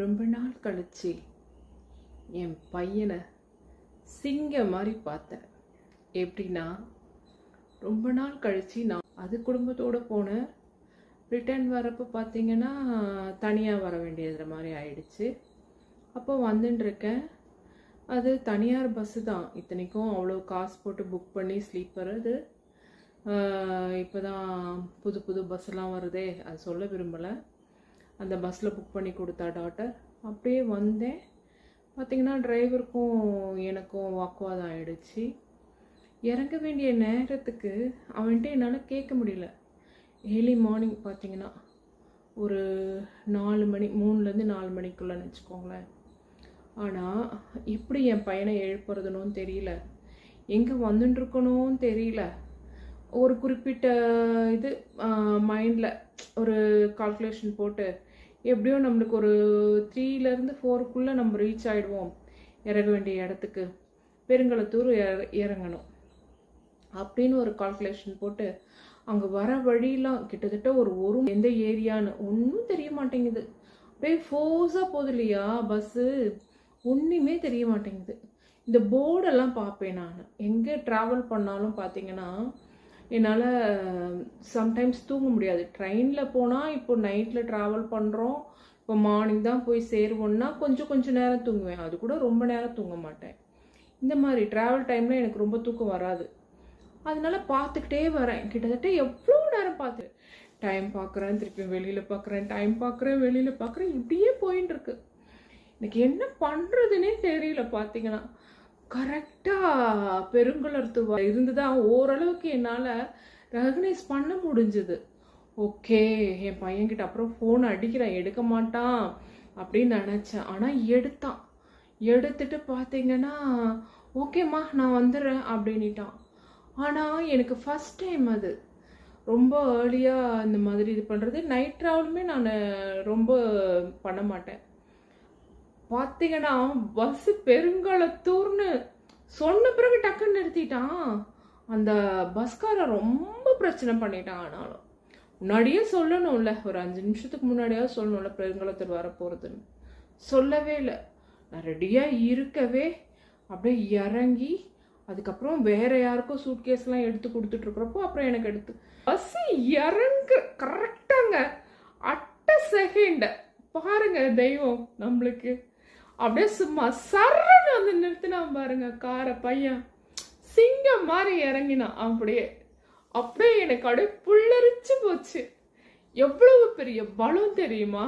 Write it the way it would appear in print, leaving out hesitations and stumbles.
ரொம்ப நாள் கழிச்சு என் பையனை சிங்கம் மாதிரி பார்த்தேன். எப்படின்னா, ரொம்ப நாள் கழிச்சு நான் அது குடும்பத்தோடு போனேன். ரிட்டர்ன் வரப்போ பார்த்தீங்கன்னா தனியாக வர வேண்டியது மாதிரி ஆயிடுச்சு. அப்போ வந்துட்டுருக்கேன். அது தனியார் பஸ்ஸு தான். இத்தனைக்கும் அவ்வளோ காசு போட்டு புக் பண்ணி ஸ்லீப்பர். அது இப்போ தான் புது புது பஸ்ஸெல்லாம் வருதே, அது சொல்ல விரும்பலை. அந்த பஸ்ஸில் புக் பண்ணி கொடுத்தா டாட்டர். அப்படியே வந்தேன். பார்த்திங்கன்னா டிரைவருக்கும் எனக்கும் வாக்குவாதம் ஆகிடுச்சு. இறங்க வேண்டிய நேரத்துக்கு அவன்கிட்ட என்னால் கேட்க முடியல. ஏர்லி மார்னிங் பார்த்திங்கன்னா ஒரு 4 மணி, 3லேருந்து 4 மணிக்குள்ளேன்னு வச்சுக்கோங்களேன். ஆனால் எப்படி என் பையனை எழுப்புறதுன்னு தெரியல, எங்கே வந்துட்டுருக்கணும்னு தெரியல. ஒரு குறிப்பிட்ட இது மைண்டில் ஒரு கால்குலேஷன் போட்டு எப்படியோ நம்மளுக்கு ஒரு 3லேருந்து 4க்குள்ளே நம்ம ரீச் ஆகிடுவோம் இறங்க வேண்டிய இடத்துக்கு. பெருங்களத்தூர் இறங்கணும் அப்படின்னு ஒரு கால்குலேஷன் போட்டு அங்கே வர வழியெலாம் கிட்டத்தட்ட ஒரு எந்த ஏரியான்னு ஒன்றும் தெரிய மாட்டேங்குது. அப்படியே ஃபோர்ஸாக போகுது இல்லையா பஸ்ஸு, ஒன்றுமே தெரிய மாட்டேங்குது. இந்த போர்டெல்லாம் பார்ப்பேன் நான் எங்கே ட்ராவல் பண்ணாலும். பார்த்தீங்கன்னா என்னால் சம்டைம்ஸ் தூங்க முடியாது. ட்ரெயினில் போனால் இப்போ நைட்டில் ட்ராவல் பண்ணுறோம், இப்போ மார்னிங் தான் போய் சேருவோன்னா கொஞ்சம் நேரம் தூங்குவேன். அது கூட ரொம்ப நேரம் தூங்க மாட்டேன். இந்த மாதிரி ட்ராவல் டைமில் எனக்கு ரொம்ப தூக்கம் வராது. அதனால பார்த்துக்கிட்டே வரேன். கிட்டத்தட்ட எவ்வளோ நேரம் பார்த்து டைம் பார்க்குறேன், திருப்பி வெளியில் பார்க்குறேன், டைம் பார்க்குறேன், வெளியில் பார்க்குறேன், இப்படியே போயின்னு இருக்கு. எனக்கு என்ன பண்ணுறதுன்னே தெரியல. பார்த்தீங்கன்னா கரெக்டாக பெருங்குளத்து இருந்து தான் ஓரளவுக்கு என்னால் ரெகனைஸ் பண்ண முடிஞ்சுது. ஓகே, என் பையன்கிட்ட அப்புறம் ஃபோன் அடிக்கிறேன், எடுக்க மாட்டான் அப்படின்னு நினச்சேன். ஆனால் எடுத்துட்டு பார்த்தீங்கன்னா ஓகேம்மா நான் வந்துடுறேன் அப்படின்ட்டான். ஆனால் எனக்கு ஃபஸ்ட் டைம் அது. ரொம்ப ஏர்லியாக இந்த மாதிரி இது பண்ணுறது. நைட் ட்ராவலுமே நான் ரொம்ப பண்ண மாட்டேன். பார்த்தீங்கன்னா பஸ்ஸு பெருங்களத்தூர்னு சொன்ன பிறகு டக்குன்னு நிறுத்திட்டான். அந்த பஸ்காரன் ரொம்ப பிரச்சனை பண்ணிட்டான். ஆனாலும் முன்னாடியே சொல்லணும்ல, ஒரு 5 நிமிஷத்துக்கு முன்னாடியாவது சொல்லணும்ல பெருங்களத்தூர் வர போகிறதுன்னு. சொல்லவே இல்லை. நான் ரெடியாக இருக்கவே அப்படியே இறங்கி அதுக்கப்புறம் வேற யாருக்கும் சூட்கேஸ்லாம் எடுத்து கொடுத்துட்ருக்குறப்போ அப்புறம் எனக்கு எடுத்து பஸ்ஸு இறங்கு கரெக்டாங்க அட்ட செகண்ட் பாருங்க தெய்வம் நம்மளுக்கு. அப்படியே சும்மா சரன்னு வந்து நிறுத்தினா பாருங்க காரை. பையன் சிங்கம் மாதிரி இறங்கினான். அப்படியே எனக்கு அப்படியே புல்லரிச்சு போச்சு. எவ்வளவு பெரிய பலம் தெரியுமா?